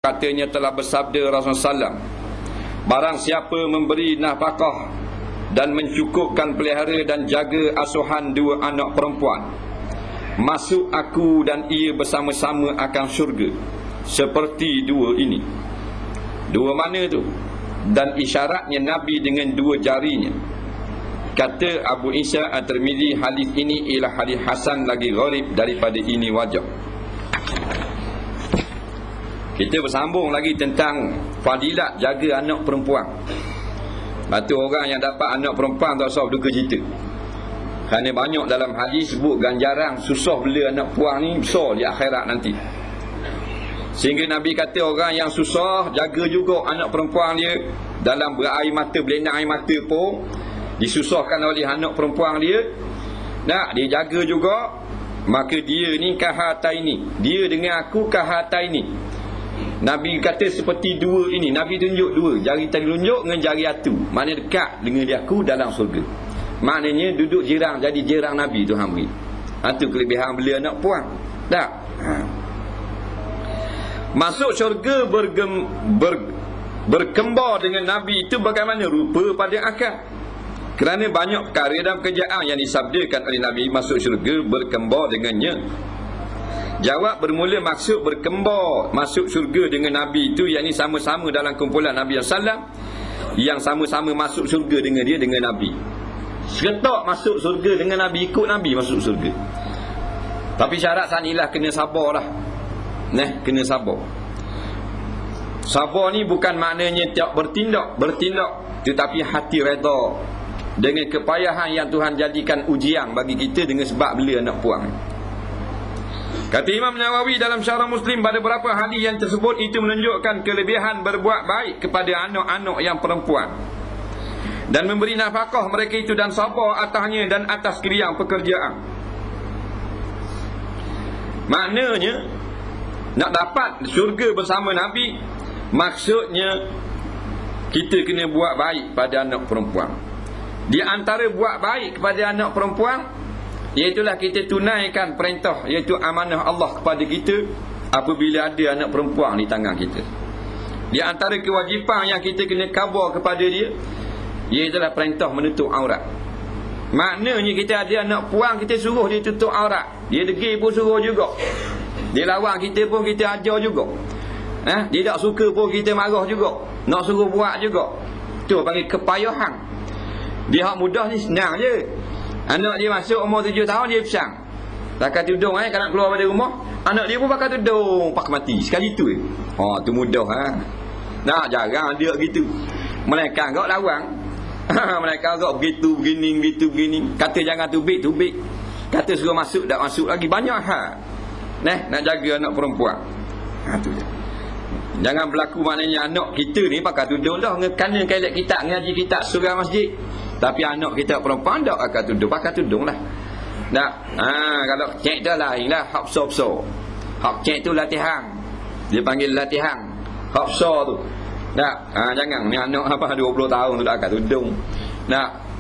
Katanya telah bersabda Rasulullah SAW, barang siapa memberi nafkah dan mencukupkan pelihara dan jaga asuhan dua anak perempuan, masuk aku dan ia bersama-sama akan syurga seperti dua ini. Dua mana tu? Dan isyaratnya Nabi dengan dua jarinya. Kata Abu Isa At-Tirmidzi, hadis ini ialah hadis hasan lagi gharib daripada ini wajah. Kita bersambung lagi tentang fadilat jaga anak perempuan. Batu orang yang dapat anak perempuan tak usah duka cita. Kerana banyak dalam hadis sebut ganjaran susah bela anak perempuan ni besar di akhirat nanti. Sehingga Nabi kata orang yang susah jaga juga anak perempuan dia, dalam berair mata, berlinang air mata pun disusahkan oleh anak perempuan dia, nak dia jaga juga, maka dia ni kahata ini, dia dengan aku kahata ini. Nabi kata seperti dua ini. Nabi tunjuk dua, jari telunjuk dengan jari atu, maknanya dekat dengan dia aku dalam surga. Maknanya duduk jirang, jadi jirang Nabi tu hambri. Itu kelebihan bela anak puan. Tak? Masuk syurga berkembar dengan Nabi itu bagaimana rupa pada akal. Kerana banyak perkara dan pekerjaan yang disabdakan oleh Nabi masuk syurga berkembar dengannya. Jawab bermula maksud berkembar masuk syurga dengan Nabi itu, yakni sama-sama dalam kumpulan Nabi SAW, yang sama-sama masuk syurga dengan dia, dengan Nabi. Seretak masuk syurga dengan Nabi, ikut Nabi masuk syurga. Tapi syarat sanilah kena sabar lah. Kena sabar. Sabar ni bukan maknanya tiap bertindak, tetapi hati redha dengan kepayahan yang Tuhan jadikan ujian bagi kita dengan sebab bela anak puang. Kata Imam Nawawi dalam Syarah Muslim, pada beberapa hadis yang tersebut itu menunjukkan kelebihan berbuat baik kepada anak-anak yang perempuan dan memberi nafkah mereka itu dan sabar atasnya dan atas kiriang pekerjaan. Maknanya nak dapat syurga bersama Nabi, maksudnya kita kena buat baik pada anak perempuan. Di antara buat baik kepada anak perempuan, iaitulah kita tunaikan perintah, iaitu amanah Allah kepada kita apabila ada anak perempuan di tangan kita. Di antara kewajipan yang kita kena khabar kepada dia, iaitulah perintah menutup aurat. Maknanya kita ada anak puan, kita suruh dia tutup aurat. Dia degil pun suruh juga. Dia lawan kita pun kita ajar juga. Dia tak suka pun kita marah juga, nak suruh buat juga. Tu panggil kepayahan. Dia hak mudah ni senang je. Anak dia masuk umur 7 tahun dia pesang pakai tudung, kalau nak keluar dari rumah anak dia pun pakai tudung, pakai mati sekali tu. Tu mudah Nah, jarang dia gitu. Mereka agak lawang. Mereka agak begitu begini. Kata jangan tubik. Kata suruh masuk, tak masuk lagi. Banyak nak jaga anak perempuan. Tu je. Jangan berlaku maknanya anak kita ni pakai tudung dah, kerana kelet kita ngaji kita surau masjid. Tapi anak kita perempuan tak pakai tudung lah. Kalau cek tu lain lah, hak besar-besar. Hak cek tu latihan. Dia panggil latihan. Hak besar tu. Jangan ni anak 20 tahun tu tak pakai tudung.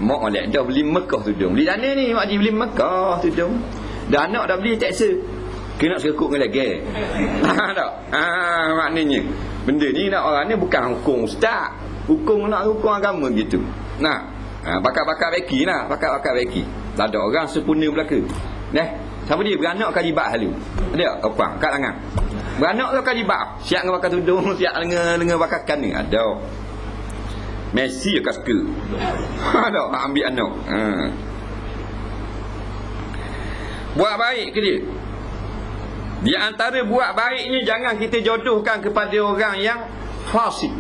Mak oleh dah beli Mekah tudung. Beli dana ni mak beli Mekah tudung. Dah anak dah beli taxi. Kena sekekut dengan lagi. Tak? Maknanya benda ni nak orang ni bukan hukum ustaz. Hukum agama gitu. Bakat-bakat beki lah. Bakat-bakat beki. Tak ada orang sempurna belaka. Siapa dia? Beranak kalibat halu. Ada? Opang kat tangan. Beranak tu kalibat. Siap dengan bakat tudung, siap dengan bakakan ni. Ada. Messi akan suka. Ada. Ambil anak. Buat baik ke dia? Di antara buat baiknya, jangan kita jodohkan kepada orang yang fasik.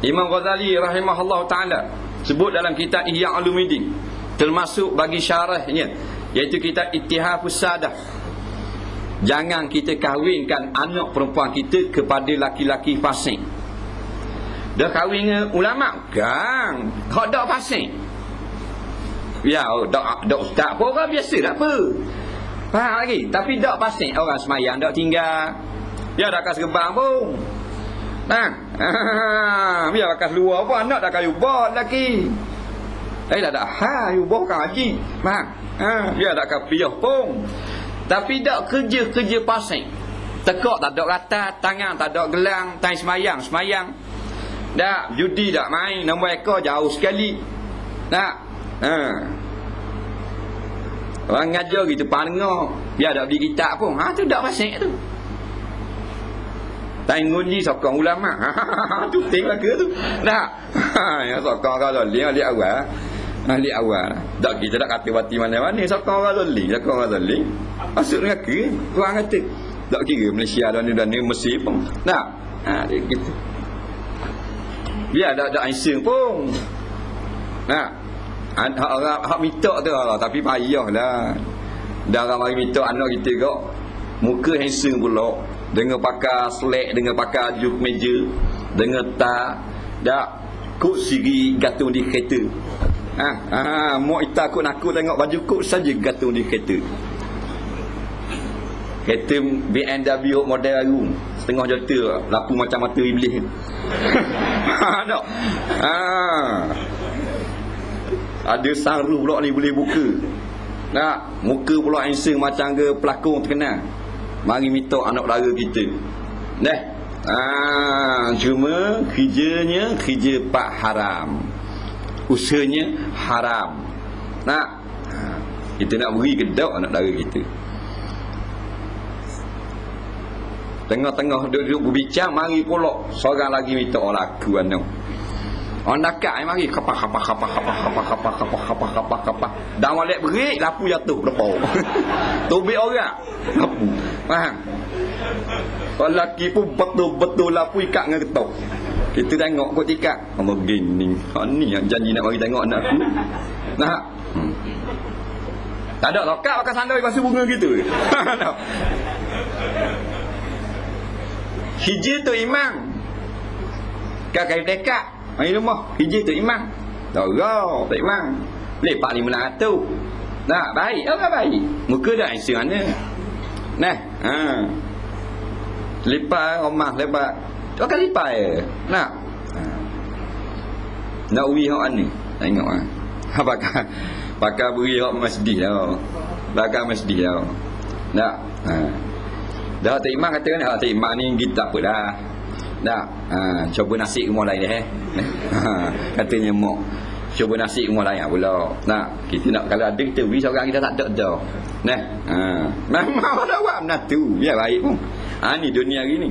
Imam Ghazali rahimahullah ta'ala sebut dalam kitab Ihya Ulumuddin, termasuk bagi syarahnya, iaitu kitab Ittihafus Sadah, jangan kita kahwinkan anak perempuan kita kepada laki-laki fasik. Dah kahwin dengan ulama kan, hak dak fasik. Ya, dak ustaz pun orang biasa tak apa. Faham lagi? Tapi dak fasik, orang semayang dak tinggal. Ya dak kas gebang pun. Biar bakas luar pun anak dah kayu bot laki. Dah you bot kan haji. Biar dah kapiah pun. Tapi tak kerja-kerja pasang. Tekak tak ada rata, tangan tak ada gelang, time semayang. Dak, judi tak main, nombor ekor jauh sekali. Tak. Orang ngajar gitu pandang. Biar tak beli kitab pun. Tu dak fasik tu. Tengok ni sokong ulama. Tu tengok ke tu. Dak. Yang sokong kalau lihat awal. Lihat awal. Tak kita tak kata bati mana-mana sokong orang zalim. Masuk dengan ke? Tuan kata. Tak kira Malaysia dan ni Mesir pun. Tak. Dia gitu. Biar ada Aisyah pun. Nah, hak minta tu lah, tapi payahlah. Dah orang mari minta anak kita kok muka handsome pula, dengan pakai selek, dengan pakai baju meja, dengan tak dak kut siri gantung di kereta. Mak ita aku tengok baju kut saja gantung di kereta. Kereta BMW model baru, setengah juta, lapu macam mata iblis. Tak. Ada saru pula ni boleh buka. Tak, muka pula handsome macam ke pelakon terkenal. Mari minta anak dara kita. Dah. Cuma kerja pak haram. Usahanya haram. Nak. Kita nak beri kedok anak dara kita. Tengah-tengah duduk berbincang, mari pula seorang lagi minta laku anak. Orang dekat mari kapah. Dah molek berik, lapu jatuh depan. Tobek orang. Lapu. Faham? Orang lelaki pun betul-betul lapu ikat dengan ketok. Kita tengok kot ikat. Allah gini. Ni yang janji nak mari tengok anak aku. Nah. Tak ada lokat pakai sandal pasal bunga gitu. Hijir tu imam. Kakak dekat. Mari rumah. Hijir tu imam. Tak imam. Lepak 500. Nah, baik. Apa baik? Muka dah isi mana? Nah, lepak rumah lepak. Kau kan lepak je. Nak. Nak uwi hak ni. Tengok pakai beri hak masjid dah. Pakai masjid dah. Nak. Dah tak imam kata kan, tak imam ni kita tak apa dah. Dah. Cuba nasi rumah lain dah katanya mak. Cuba nasi rumah lain pula. Nah, kita nak kalau ada kita beri seorang kita tak ada dah. Nah. Memang ada buat benda tu. Biar baik pun. Ni dunia hari ni.